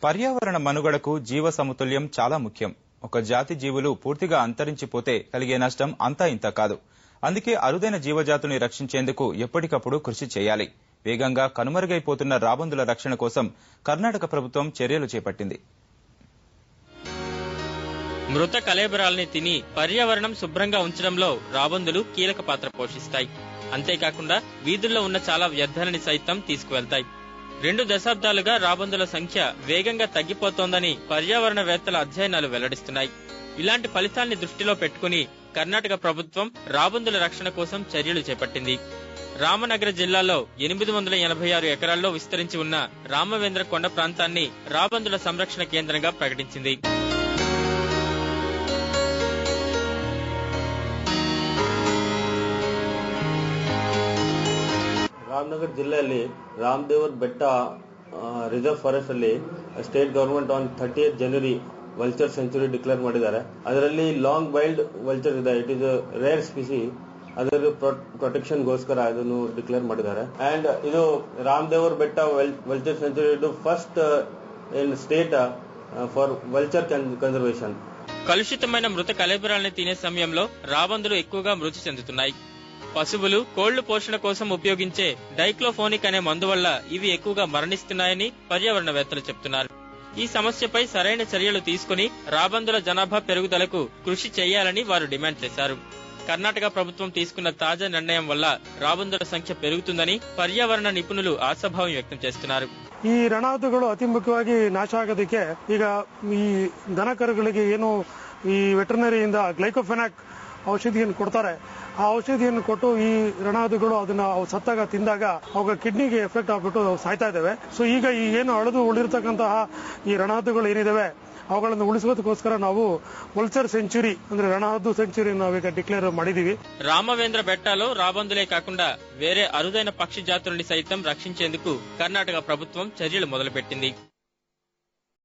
పర్యావరణ మనుగడకు జీవ సమతుల్యం చాలా ముఖ్యం. ఒక జాతి జీవులు పూర్తిగా అంతరించిపోతే కలిగే నష్టం అంతా ఇంత కాదు. అందుకే అరుదైన జీవజాతుల్ని రక్షించేందుకు ఎప్పటికప్పుడు కృషి చేయాలి. వేగంగా కనుమరుగైపోతున్న రాబందుల రక్షణ కోసం కర్ణాటక ప్రభుత్వం చర్యలు చేపట్టింది. మృత కళేబరాల్ని తిని పర్యావరణం శుభ్రంగా ఉంచడంలో రాబందులు కీలక పాత్ర పోషిస్తాయి. అంతేకాకుండా వీధుల్లో ఉన్న చాలా వ్యర్థాలని సైతం తీసుకువెళ్తాయి. 2 దశాబ్దాలుగా రాబందుల సంఖ్య వేగంగా తగ్గిపోతోందని పర్యావరణవేత్తల అధ్యయనాలు వెల్లడిస్తున్నాయి. ఇలాంటి ఫలితాల్ని దృష్టిలో పెట్టుకుని కర్ణాటక ప్రభుత్వం రాబందుల రక్షణ కోసం చర్యలు చేపట్టింది. రామనగర జిల్లాలో 886 ఎకరాల్లో విస్తరించి ఉన్న రామవేంద్ర కొండ ప్రాంతాన్ని రాబందుల సంరక్షణ కేంద్రంగా ప్రకటించింది. ರಾಮನಗರ ಜಿಲ್ಲೆಯಲ್ಲಿ ರಾಮದೇವರ ಬೆಟ್ಟ ರಿಸರ್ವ್ ಫಾರೆಸ್ಟ್ ಅಲ್ಲಿ state government on 30th January vulture sanctuary declare ಮಾಡಿದ್ದಾರೆ. ಅದರಲ್ಲಿ ಲಾಂಗ್ ವೈಲ್ಡ್ ವಲ್ಚರ್ ಇದೆ. It is rare species. ಅದರ ಪ್ರೊಟೆಕ್ಷನ್ ಗೋಸ್ಕರ ಅದನ್ನು ಡಿಕ್ಲೇರ್ ಮಾಡಿದ್ದಾರೆ. ಅಂಡ್ ಇದು ರಾಮದೇವರ ಬೆಟ್ಟ ವಲ್ಚರ್ ಸೆಂಚುರಿ ಇದು first in state for vulture conservation. కలుషితమైన మృత కళేబరాల్ని తినే సమయంలో రాబందులు ఎక్కువగా మృతి చెందుతున్నాయి. పశువులు, కోళ్లు పోషణ కోసం ఉపయోగించే డైక్లోఫోనిక్ అనే మందు వల్ల ఇవి ఎక్కువగా మరణిస్తున్నాయని పర్యావరణవేత్తలు చెప్తున్నారు. ఈ సమస్యపై సరైన చర్యలు తీసుకుని రాబందుల జనాభా పెరుగుదలకు కృషి చేయాలని వారు డిమాండ్ చేశారు. కర్ణాటక ప్రభుత్వం తీసుకున్న తాజా నిర్ణయం వల్ల రాబందుల సంఖ్య పెరుగుతుందని పర్యావరణ నిపుణులు ఆశాభావం వ్యక్తం చేస్తున్నారు. ಈ ರಣಹದ್ದುಗಳು ಅತಿ ಮುಖ್ಯವಾಗಿ ನಾಶ ಆಗೋದಕ್ಕೆ ಈಗ ಈ ದನ ಕರುಗಳಿಗೆ ಏನು ಈ ವೆಟರ್ನರಿಯಿಂದ ಗ್ಲೈಕೋಫೆನಾಕ್ ಔಷಧಿಯನ್ನು ಕೊಡ್ತಾರೆ. ಆ ಔಷಧಿಯನ್ನು ಕೊಟ್ಟು ಈ ರಣಹದ್ದುಗಳು ಅದನ್ನ ಸತ್ತಾಗ ತಿಂದಾಗ ಅವಾಗ ಕಿಡ್ನಿಗೆ ಎಫೆಕ್ಟ್ ಆಗ್ಬಿಟ್ಟು ಸಾಯ್ತಾ ಇದಾವೆ. ಸೊ ಈಗ ಈ ಏನು ಅಳೆದು ಉಳಿದಿರ್ತಕ್ಕಂತಹ ಈ ರಣಹದ್ದುಗಳು ಏನಿದಾವೆ ಅವುಗಳನ್ನು ಉಳಿಸೋದಕ್ಕೋಸ್ಕರ ನಾವು వల్చర్ సెంచురీ ಅಂದ್ರೆ రణహద్దు సెంచురీ నావీగా డిక్లేర్ ಮಾಡಿದೀವಿ. రామవేంద్ర బెట్టాలో రాబందులే కాకుండా వేరే అరుదైన పక్షి జాతుల్ని సైతం రక్షించేందుకు కర్ణాటక ప్రభుత్వం చర్యలు మొదలుపెట్టింది.